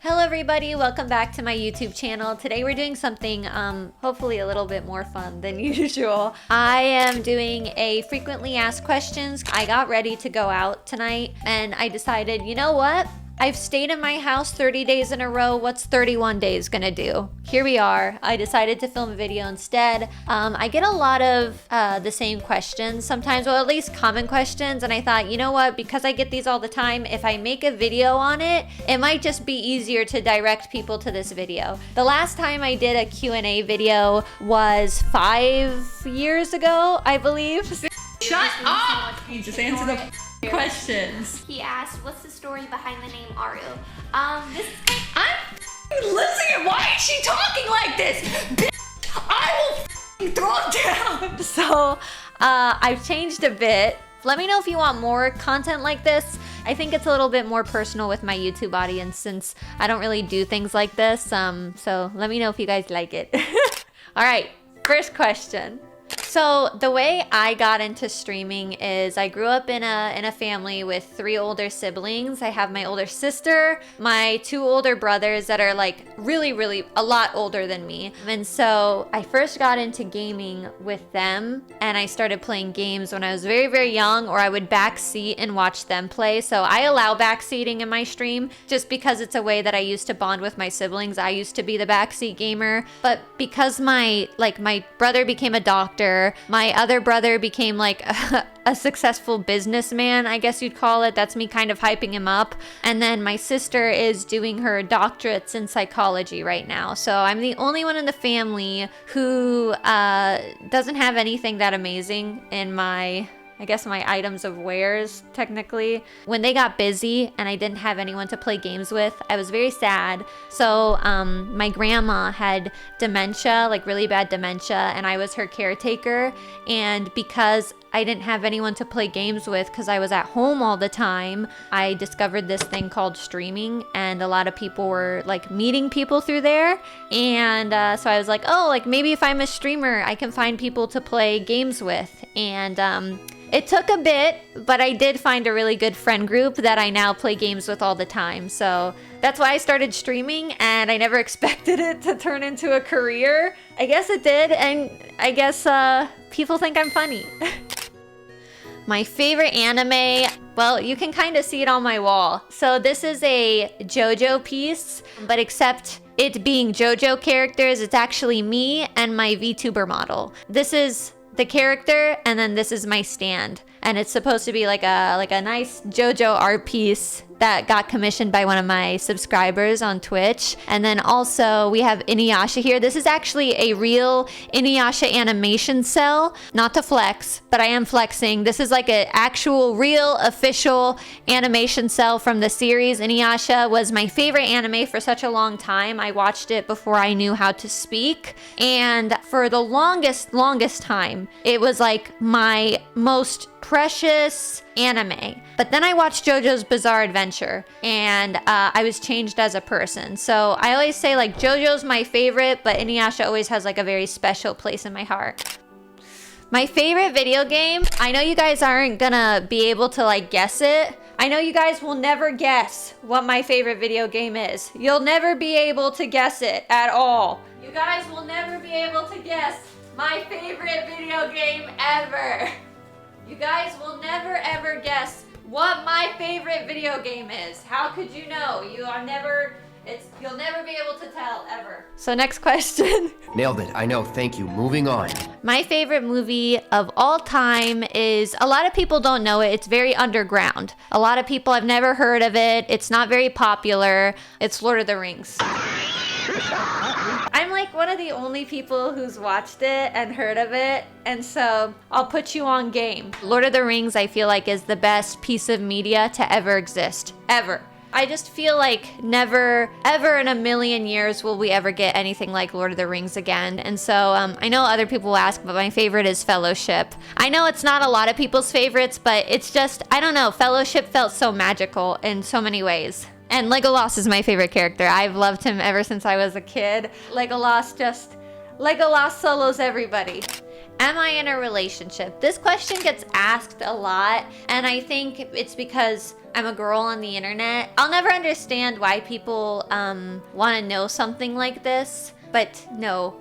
Hello everybody, welcome back to my YouTube channel. Today we're doing something hopefully a little bit more fun than usual. I am doing a frequently asked questions. I got ready to go out tonight and I decided, you know what? I've stayed in my house 30 days in a row. What's 31 days gonna do? Here we are. I decided to film a video instead. I get a lot of the same questions sometimes, well, at least common questions. And I thought, you know what? Because I get these all the time, if I make a video on it, it might just be easier to direct people to this video. The last time I did a Q&A video was 5 years ago, I believe. Shut up! You just answer the questions. He asked, what's the story behind the name Aruuu? This is I'm listening. Why is she talking like this? Bitch, I will throw it down. So I've changed a bit. Let me know if you want more content like this. I think it's a little bit more personal with my YouTube audience since I don't really do things like this. So let me know if you guys like it. All right, first question. So the way I got into streaming is I grew up in a family with 3 older siblings. I have my older sister, my 2 older brothers that are like really a lot older than me. And so I first got into gaming with them and I started playing games when I was very young, or I would backseat and watch them play. So I allow backseating in my stream just because it's a way that I used to bond with my siblings. I used to be the backseat gamer, but because my brother became a doctor, my other brother became like a successful businessman, I guess you'd call it. That's me kind of hyping him up. And then my sister is doing her doctorates in psychology right now. So I'm the only one in the family who doesn't have anything that amazing in my items of wares, technically. When they got busy and I didn't have anyone to play games with, I was very sad. So my grandma had dementia, like really bad dementia, and I was her caretaker. And because I didn't have anyone to play games with because I was at home all the time, I discovered this thing called streaming, and a lot of people were like meeting people through there. And so I was like, oh, like maybe if I'm a streamer, I can find people to play games with. And it took a bit, but I did find a really good friend group that I now play games with all the time. So that's why I started streaming, and I never expected it to turn into a career. I guess it did, and I guess people think I'm funny. My favorite anime, well, you can kind of see it on my wall. So this is a JoJo piece, but except it being JoJo characters, it's actually me and my VTuber model. This is the character, and then this is my stand, and it's supposed to be like a nice JoJo art piece that got commissioned by one of my subscribers on Twitch. And then also we have Inuyasha here. This is actually a real Inuyasha animation cell, not to flex, but I am flexing. This is like an actual real official animation cell from the series. Inuyasha was my favorite anime for such a long time. I watched it before I knew how to speak, and for the longest time it was like my most precious anime. But then I watched JoJo's Bizarre Adventure, and I was changed as a person. So I always say like JoJo's my favorite, but Inuyasha always has like a very special place in my heart. My favorite video game, I know you guys aren't gonna be able to like guess it. I know you guys will never guess what my favorite video game is. You'll never be able to guess it at all. You guys will never be able to guess my favorite video game ever. You guys will never ever guess what my favorite video game is. How could you know? You'll never be able to tell ever. So next question. Nailed it. I know. Thank you. Moving on. My favorite movie of all time is, a lot of people don't know it. It's very underground. A lot of people have never heard of it. It's not very popular. It's Lord of the Rings. I'm like one of the only people who's watched it and heard of it, and so I'll put you on game. Lord of the Rings, I feel like, is the best piece of media to ever exist. Ever. I just feel like never, ever in a million years will we ever get anything like Lord of the Rings again. And so I know other people will ask, but my favorite is Fellowship. I know it's not a lot of people's favorites, but it's just, I don't know, Fellowship felt so magical in so many ways. And Legolas is my favorite character. I've loved him ever since I was a kid. Legolas solos everybody. Am I in a relationship? This question gets asked a lot, and I think it's because I'm a girl on the internet. I'll never understand why people want to know something like this. But no,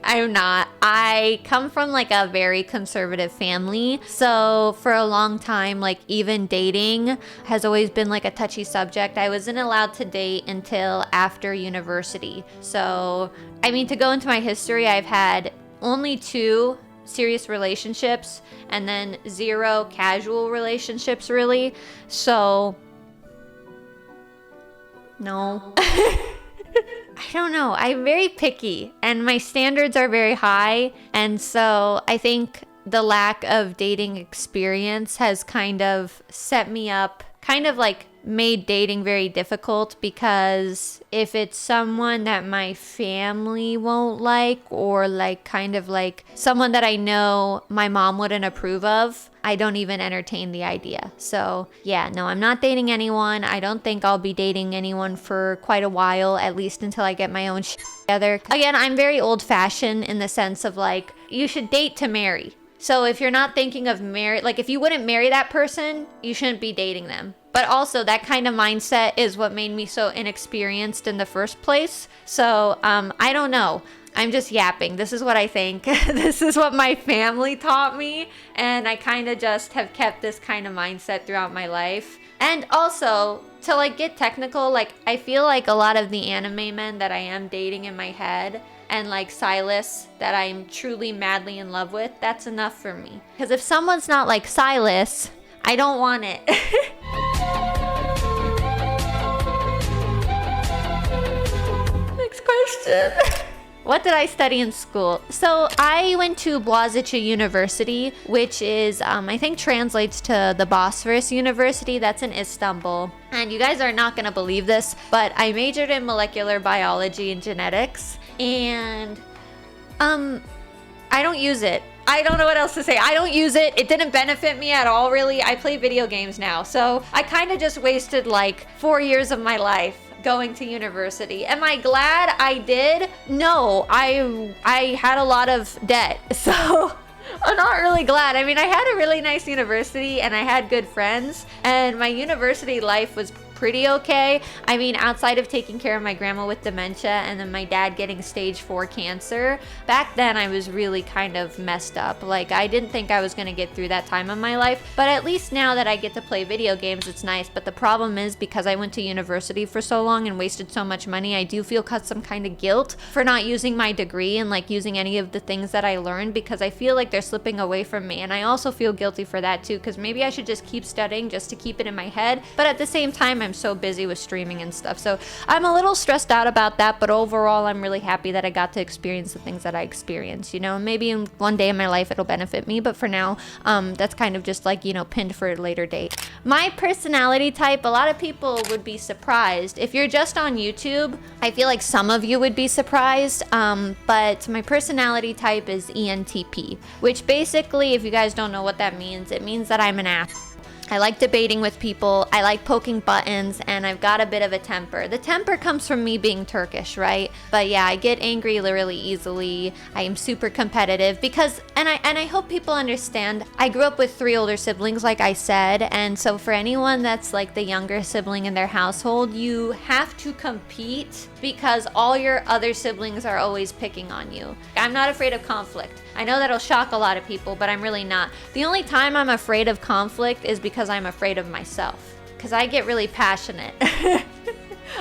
I'm not. I come from like a very conservative family. So for a long time, like even dating has always been like a touchy subject. I wasn't allowed to date until after university. So, I mean, to go into my history, I've had only 2 serious relationships and then 0 casual relationships really. So, no. I don't know. I'm very picky and my standards are very high. And so I think the lack of dating experience has kind of set me up, kind of like made dating very difficult, because if it's someone that my family won't like, or like kind of like someone that I know my mom wouldn't approve of, I don't even entertain the idea. So yeah, no, I'm not dating anyone. I don't think I'll be dating anyone for quite a while, at least until I get my own shit together. Again, I'm very old-fashioned in the sense of like, you should date to marry. So if you're not thinking of like if you wouldn't marry that person, you shouldn't be dating them. But also that kind of mindset is what made me so inexperienced in the first place. So I don't know. I'm just yapping. This is what I think. This is what my family taught me. And I kind of just have kept this kind of mindset throughout my life. And also, to like get technical, like I feel like a lot of the anime men that I am dating in my head, and like Silas that I'm truly madly in love with, that's enough for me. Because if someone's not like Silas, I don't want it. Next question. What did I study in school? So I went to Boğaziçi University, which is, I think translates to the Bosphorus University. That's in Istanbul. And you guys are not gonna believe this, but I majored in molecular biology and genetics. And I don't use it. I don't know what else to say. I don't use it. It didn't benefit me at all, really. I play video games now. So I kind of just wasted like 4 years of my life going to university. Am I glad I did? No, I had a lot of debt. So I'm not really glad. I mean, I had a really nice university and I had good friends, and my university life was pretty okay. I mean, outside of taking care of my grandma with dementia and then my dad getting stage 4 cancer, back then I was really kind of messed up. Like, I didn't think I was gonna get through that time of my life, but at least now that I get to play video games, it's nice. But the problem is, because I went to university for so long and wasted so much money, I do feel some kind of guilt for not using my degree and like using any of the things that I learned, because I feel like they're slipping away from me. And I also feel guilty for that too, because maybe I should just keep studying just to keep it in my head. But at the same time, I'm so busy with streaming and stuff. So I'm a little stressed out about that, but overall, I'm really happy that I got to experience the things that I experienced, you know. Maybe in one day in my life it'll benefit me, but for now, that's kind of just like, you know, pinned for a later date. My personality type, a lot of people would be surprised. If you're just on YouTube, I feel like some of you would be surprised, but my personality type is ENTP, which basically, if you guys don't know what that means, it means that I'm an ass. I like debating with people, I like poking buttons, and I've got a bit of a temper. The temper comes from me being Turkish, right? But yeah, I get angry really easily. I am super competitive because, and I hope people understand, I grew up with 3 older siblings, like I said, and so for anyone that's like the younger sibling in their household, you have to compete because all your other siblings are always picking on you. I'm not afraid of conflict. I know that'll shock a lot of people, but I'm really not. The only time I'm afraid of conflict is because I'm afraid of myself, because I get really passionate.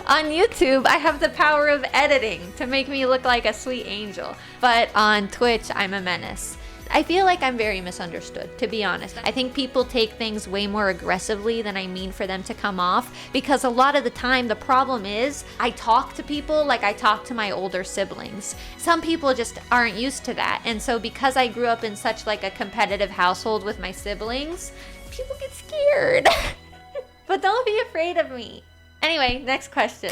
On YouTube, I have the power of editing to make me look like a sweet angel, but on Twitch, I'm a menace. I feel like I'm very misunderstood, to be honest. I think people take things way more aggressively than I mean for them to come off, because a lot of the time the problem is I talk to people like I talk to my older siblings. Some people just aren't used to that, and so because I grew up in such like a competitive household with my siblings, people get scared. But don't be afraid of me. Anyway, next question.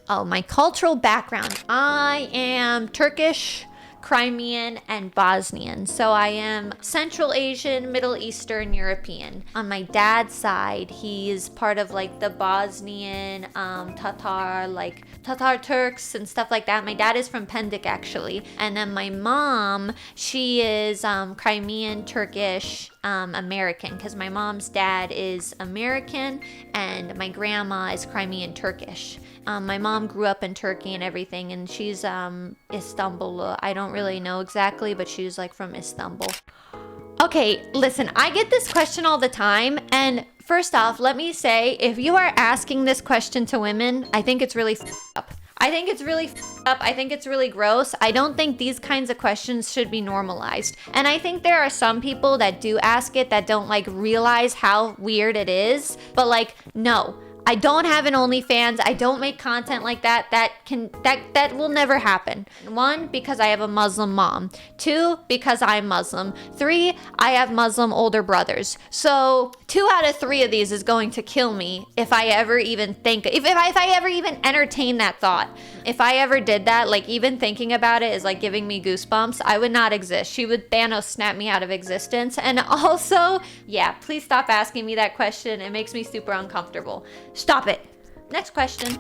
Oh, my cultural background. I am Turkish, Crimean, and Bosnian. So I am Central Asian, Middle Eastern, European. On my dad's side, he is part of like the Bosnian, Tatar Turks and stuff like that. My dad is from Pendik actually. And then my mom, she is Crimean, Turkish, American, because my mom's dad is American and my grandma is Crimean Turkish. My mom grew up in Turkey and everything, and she's Istanbul. I don't really know exactly, but she's like from Istanbul. Okay, listen, I get this question all the time, and first off, let me say, if you are asking this question to women, I think it's really up. I think it's really up. I think it's really gross. I don't think these kinds of questions should be normalized. And I think there are some people that do ask it that don't like realize how weird it is. But like, no. I don't have an OnlyFans. I don't make content like that. That will never happen. 1, because I have a Muslim mom. 2, because I'm Muslim. 3, I have Muslim older brothers. So 2 out of 3 of these is going to kill me if I ever even think, if I ever even entertain that thought. If I ever did that, like even thinking about it is like giving me goosebumps. I would not exist. She would Thanos snap me out of existence. And also, yeah, please stop asking me that question. It makes me super uncomfortable. Stop it. Next question.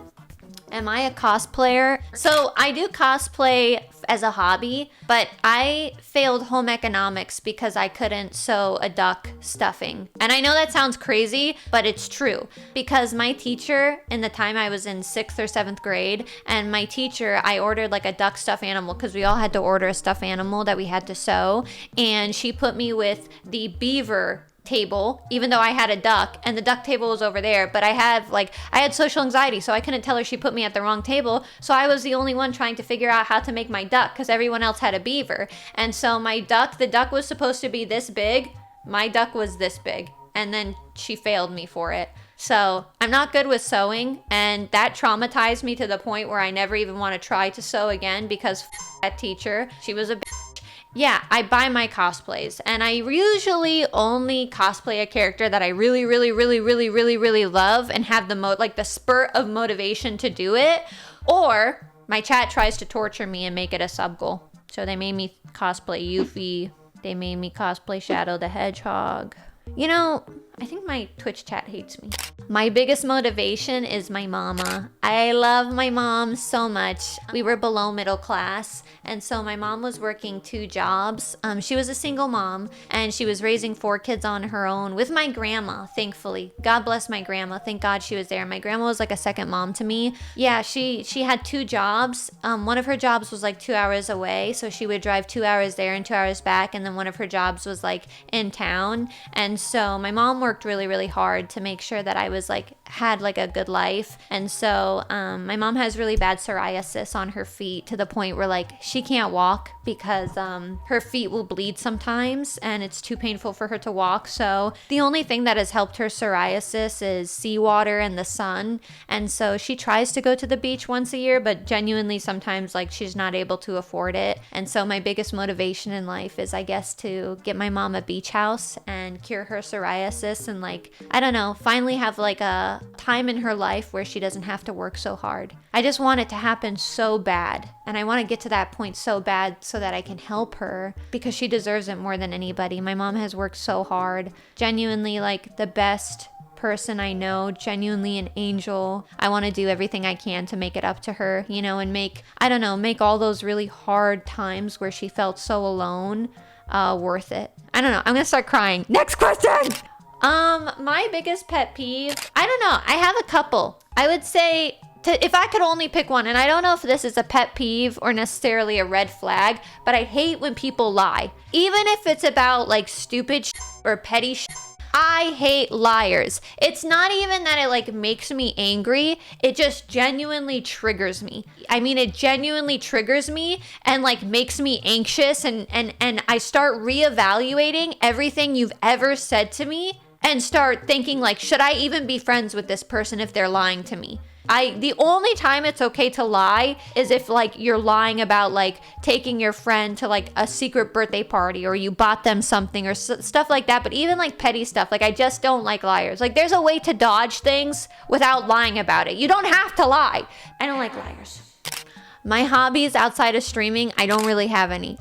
Am I a cosplayer? So I do cosplay as a hobby, but I failed home economics because I couldn't sew a duck stuffing. And I know that sounds crazy, but it's true. Because my teacher, in the time I was in 6th or 7th grade, and my teacher, I ordered like a duck stuffed animal because we all had to order a stuffed animal that we had to sew. And she put me with the beaver table, even though I had a duck, and the duck table was over there, but I had social anxiety, so I couldn't tell her she put me at the wrong table. So I was the only one trying to figure out how to make my duck because everyone else had a beaver. And so my duck, the duck was supposed to be this big. My duck was this big, and then she failed me for it. So I'm not good with sewing, and that traumatized me to the point where I never even want to try to sew again because that teacher, she was a bitch. Yeah, I buy my cosplays, and I usually only cosplay a character that I really love and have the spurt of motivation to do it, or my chat tries to torture me and make it a sub goal. So they made me cosplay Yuffie, they made me cosplay Shadow the Hedgehog. You know, I think my Twitch chat hates me. My biggest motivation is my mama. I love my mom so much. We were below middle class, and so my mom was working 2 jobs. She was a single mom, and she was raising 4 kids on her own with my grandma, thankfully. God bless my grandma. Thank God she was there. My grandma was like a second mom to me. Yeah, she had 2 jobs. One of her jobs was like 2 hours away, so she would drive 2 hours there and 2 hours back, and then one of her jobs was like in town. And so my mom worked really hard to make sure that I was had a good life. And so my mom has really bad psoriasis on her feet to the point where she can't walk because her feet will bleed sometimes and it's too painful for her to walk. So the only thing that has helped her psoriasis is seawater and the sun. And so she tries to go to the beach once a year, but genuinely sometimes she's not able to afford it. And so my biggest motivation in life is, I guess, to get my mom a beach house and cure her psoriasis and I don't know, finally have a time in her life where she doesn't have to work so hard. I just want it to happen so bad, and I want to get to that point so bad so that I can help her because she deserves it more than anybody. My mom has worked so hard, genuinely the best person I know, genuinely an angel. I want to do everything I can to make it up to her, and make all those really hard times where she felt so alone worth it. I don't know, I'm gonna start crying. Next question! My biggest pet peeve, I don't know, I have a couple. I would say, if I could only pick one, and I don't know if this is a pet peeve or necessarily a red flag, but I hate when people lie. Even if it's about stupid shit or petty shit, I hate liars. It's not even that it makes me angry, it just genuinely triggers me. I mean, it genuinely triggers me and makes me anxious, and I start reevaluating everything you've ever said to me and start thinking should I even be friends with this person if they're lying to me? The only time it's okay to lie is if you're lying about taking your friend to a secret birthday party, or you bought them something or stuff like that. But even petty stuff, I just don't like liars. There's a way to dodge things without lying about it. You don't have to lie. I don't like liars. My hobbies outside of streaming, I don't really have any.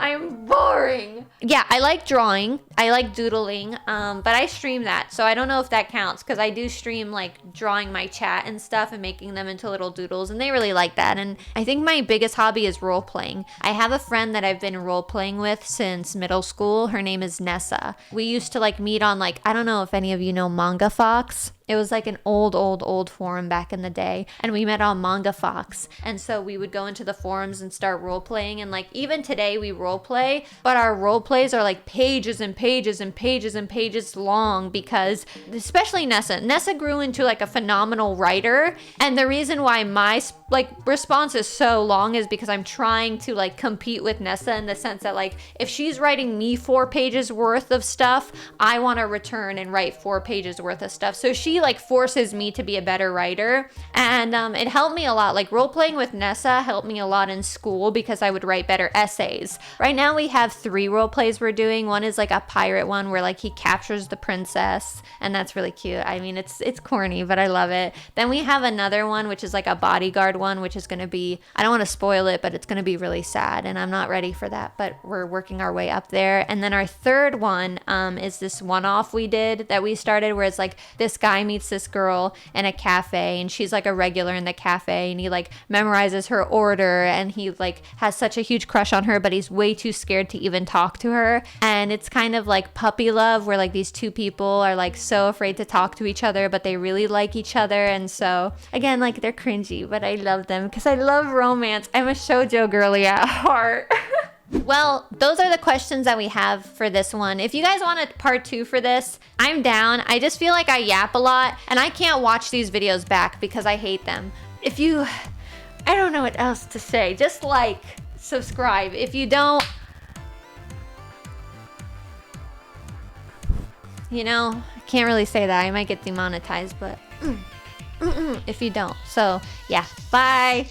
I'm boring. Yeah, I like drawing. I like doodling, but I stream that. So I don't know if that counts because I do stream like drawing my chat and stuff and making them into little doodles, and they really like that. And I think my biggest hobby is role playing. I have a friend that I've been role playing with since middle school. Her name is Nessa. We used to like meet on like, I don't know if any of you know Manga Fox. It was like an old forum back in the day, and we met on Manga Fox. And so we would go into the forums and start role playing, and like even today we role play, but our role plays are like pages and pages and pages and pages long because especially Nessa grew into like a phenomenal writer, and the reason why my like response is so long is because I'm trying to like compete with Nessa in the sense that like if she's writing me 4 pages worth of stuff, I want to return and write 4 pages worth of stuff. So she like forces me to be a better writer, and it helped me a lot. Like role playing with Nessa helped me a lot in school because I would write better essays. Right now we have 3 role plays we're doing. One is like a pirate one where like he captures the princess, and that's really cute. I mean, it's corny, but I love it. Then we have another one which is like a bodyguard one, which is going to be, I don't want to spoil it, but it's going to be really sad, and I'm not ready for that, but we're working our way up there. And then our third one is this one-off we did that we started where it's like this guy meets this girl in a cafe, and she's like a regular in the cafe, and he like memorizes her order, and he like has such a huge crush on her, but he's way too scared to even talk to her. And it's kind of like puppy love where like these 2 people are like so afraid to talk to each other, but they really like each other. And so again, like they're cringy, but I love them because I love romance. I'm a shoujo girly at heart. Well, those are the questions that we have for this one. If you guys want a part 2 for this, I'm down. I just feel like I yap a lot, and I can't watch these videos back because I hate them. I don't know what else to say. Just like, subscribe. If you don't, you know, I can't really say that. I might get demonetized, but if you don't. So yeah, bye.